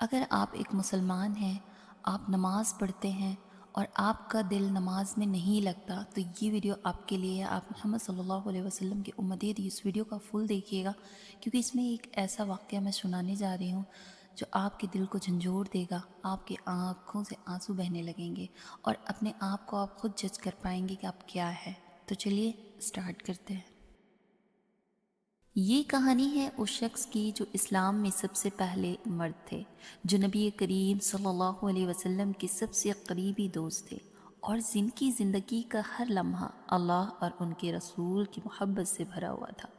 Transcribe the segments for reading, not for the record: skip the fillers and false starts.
اگر آپ ایک مسلمان ہیں، آپ نماز پڑھتے ہیں اور آپ کا دل نماز میں نہیں لگتا تو یہ ویڈیو آپ کے لیے ہے۔ آپ محمد صلی اللہ علیہ وسلم کی امتی ہیں، اس ویڈیو کا فل دیکھیے گا کیونکہ اس میں ایک ایسا واقعہ میں سنانے جا رہی ہوں جو آپ کے دل کو جھنجھوڑ دے گا، آپ کی آنکھوں سے آنسو بہنے لگیں گے اور اپنے آپ کو آپ خود جج کر پائیں گے کہ آپ کیا ہے۔ تو چلیے سٹارٹ کرتے ہیں۔ یہ کہانی ہے اس شخص کی جو اسلام میں سب سے پہلے مرد تھے، جو نبی کریم صلی اللہ علیہ وسلم کے سب سے قریبی دوست تھے اور جن کی زندگی کا ہر لمحہ اللہ اور ان کے رسول کی محبت سے بھرا ہوا تھا۔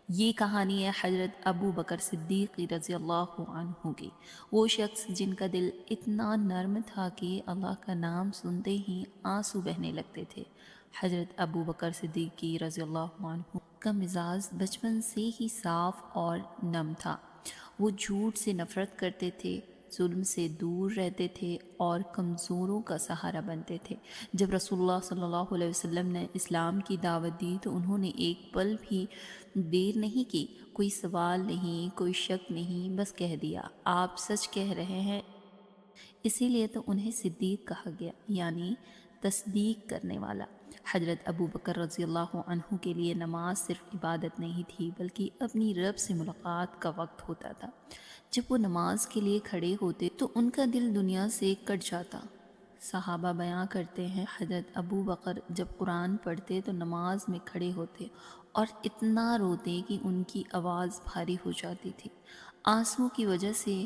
یہ کہانی ہے حضرت ابو بکر صدیق رضی اللہ عنہ کی، وہ شخص جن کا دل اتنا نرم تھا کہ اللہ کا نام سنتے ہی آنسو بہنے لگتے تھے۔ حضرت ابو بکر صدیق رضی اللہ عنہ کا مزاج بچپن سے ہی صاف اور نم تھا۔ وہ جھوٹ سے نفرت کرتے تھے، ظلم سے دور رہتے تھے اور کمزوروں کا سہارا بنتے تھے۔ جب رسول اللہ صلی اللہ علیہ وسلم نے اسلام کی دعوت دی تو انہوں نے ایک پل بھی دیر نہیں کی، کوئی سوال نہیں، کوئی شک نہیں، بس کہہ دیا آپ سچ کہہ رہے ہیں۔ اسی لیے تو انہیں صدیق کہا گیا، یعنی تصدیق کرنے والا۔ حضرت ابو بکر رضی اللہ عنہ کے لیے نماز صرف عبادت نہیں تھی بلکہ اپنی رب سے ملاقات کا وقت ہوتا تھا۔ جب وہ نماز کے لیے کھڑے ہوتے تو ان کا دل دنیا سے کٹ جاتا۔ صحابہ بیان کرتے ہیں حضرت ابو بکر جب قرآن پڑھتے تو نماز میں کھڑے ہوتے اور اتنا روتے کہ ان کی آواز بھاری ہو جاتی تھی۔ آنسو کی وجہ سے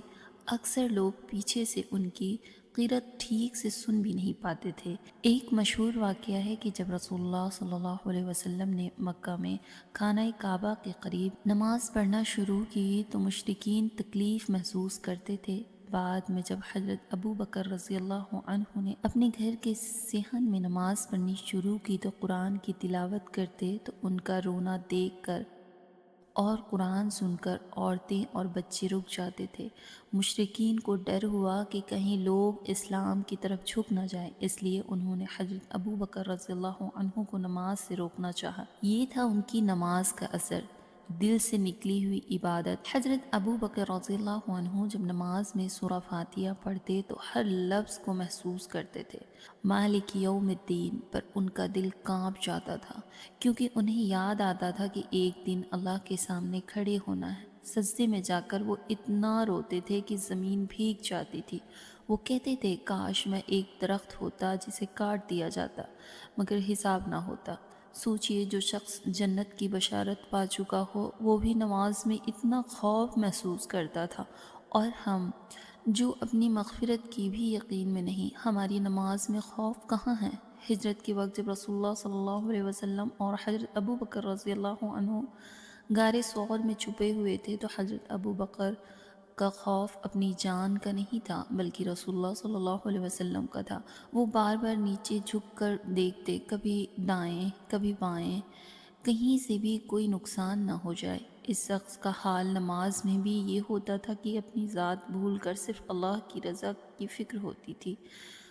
اکثر لوگ پیچھے سے ان کی قرأت ٹھیک سے سن بھی نہیں پاتے تھے۔ ایک مشہور واقعہ ہے کہ جب رسول اللہ صلی اللہ علیہ وسلم نے مکہ میں خانہ کعبہ کے قریب نماز پڑھنا شروع کی تو مشرکین تکلیف محسوس کرتے تھے۔ بعد میں جب حضرت ابو بکر رضی اللہ عنہ نے اپنے گھر کے صحن میں نماز پڑھنی شروع کی تو قرآن کی تلاوت کرتے تو ان کا رونا دیکھ کر اور قرآن سن کر عورتیں اور بچے رک جاتے تھے۔ مشرکین کو ڈر ہوا کہ کہیں لوگ اسلام کی طرف جھک نہ جائیں، اس لیے انہوں نے حضرت ابو بکر رضی اللہ عنہ کو نماز سے روکنا چاہا۔ یہ تھا ان کی نماز کا اثر، دل سے نکلی ہوئی عبادت۔ حضرت ابو بکر رضی اللہ عنہ جب نماز میں سورہ فاتحہ پڑھتے تو ہر لفظ کو محسوس کرتے تھے۔ مالک یوم الدین پر ان کا دل کانپ جاتا تھا، کیونکہ انہیں یاد آتا تھا کہ ایک دن اللہ کے سامنے کھڑے ہونا ہے۔ سجدے میں جا کر وہ اتنا روتے تھے کہ زمین بھیگ جاتی تھی۔ وہ کہتے تھے کاش میں ایک درخت ہوتا جسے کاٹ دیا جاتا مگر حساب نہ ہوتا۔ سوچئے جو شخص جنت کی بشارت پا چکا ہو وہ بھی نماز میں اتنا خوف محسوس کرتا تھا، اور ہم جو اپنی مغفرت کی بھی یقین میں نہیں، ہماری نماز میں خوف کہاں ہے؟ ہجرت کے وقت جب رسول اللہ صلی اللہ علیہ وسلم اور حضرت ابو بکر رضی اللہ عنہ غار ثور میں چھپے ہوئے تھے تو حضرت ابو بکر کا خوف اپنی جان کا نہیں تھا بلکہ رسول اللہ صلی اللہ علیہ وسلم کا تھا۔ وہ بار بار نیچے جھک کر دیکھتے، کبھی دائیں کبھی بائیں، کہیں سے بھی کوئی نقصان نہ ہو جائے۔ اس شخص کا حال نماز میں بھی یہ ہوتا تھا کہ اپنی ذات بھول کر صرف اللہ کی رضا کی فکر ہوتی تھی۔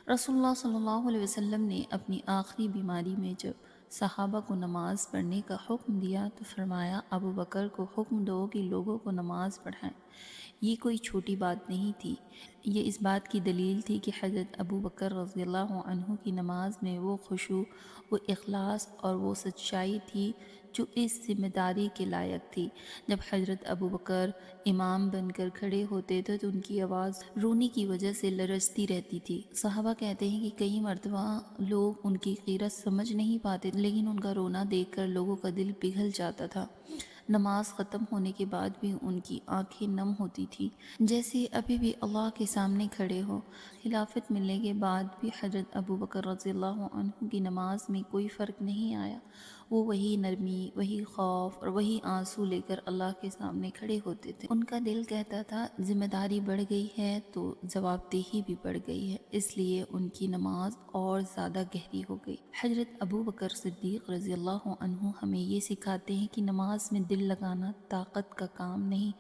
رسول اللہ صلی اللہ علیہ وسلم نے اپنی آخری بیماری میں جب صحابہ کو نماز پڑھنے کا حکم دیا تو فرمایا ابو بکر کو حکم دو کہ لوگوں کو نماز پڑھائیں۔ یہ کوئی چھوٹی بات نہیں تھی، یہ اس بات کی دلیل تھی کہ حضرت ابو بکر رضی اللہ عنہ کی نماز میں وہ خشوع، وہ اخلاص اور وہ سچائی تھی جو اس ذمہ داری کے لائق تھی۔ جب حضرت ابو بکر امام بن کر کھڑے ہوتے تھے تو ان کی آواز رونے کی وجہ سے لرزتی رہتی تھی۔ صحابہ کہتے ہیں کہ کئی مرتبہ لوگ ان کی غیرت سمجھ نہیں پاتے لیکن ان کا رونا دیکھ کر لوگوں کا دل پگھل جاتا تھا۔ نماز ختم ہونے کے بعد بھی ان کی آنکھیں نم ہوتی تھی، جیسے ابھی بھی اللہ کے سامنے کھڑے ہو۔ خلافت ملنے کے بعد بھی حضرت ابو بکر رضی اللہ عنہ کی نماز میں کوئی فرق نہیں آیا۔ وہ وہی نرمی، وہی خوف اور وہی آنسو لے کر اللہ کے سامنے کھڑے ہوتے تھے۔ ان کا دل کہتا تھا ذمہ داری بڑھ گئی ہے تو جواب دہی بھی بڑھ گئی ہے، اس لیے ان کی نماز اور زیادہ گہری ہو گئی۔ حضرت ابو بکر صدیق رضی اللہ عنہ ہمیں یہ سکھاتے ہیں کہ نماز میں دل لگانا طاقت کا کام نہیں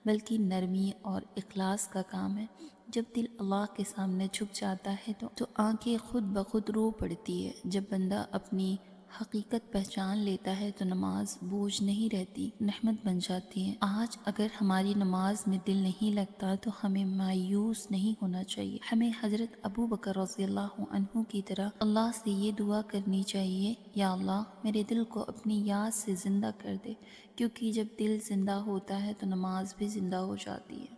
بلکہ نرمی اور اخلاص کا کام ہے۔ جب دل اللہ کے سامنے جھک جاتا ہے تو آنکھیں خود بخود رو پڑتی ہے۔ جب بندہ اپنی حقیقت پہچان لیتا ہے تو نماز بوجھ نہیں رہتی، نعمت بن جاتی ہے۔ آج اگر ہماری نماز میں دل نہیں لگتا تو ہمیں مایوس نہیں ہونا چاہیے، ہمیں حضرت ابو بکر رضی اللہ عنہ کی طرح اللہ سے یہ دعا کرنی چاہیے، یا اللہ میرے دل کو اپنی یاد سے زندہ کر دے، کیونکہ جب دل زندہ ہوتا ہے تو نماز بھی زندہ ہو جاتی ہے۔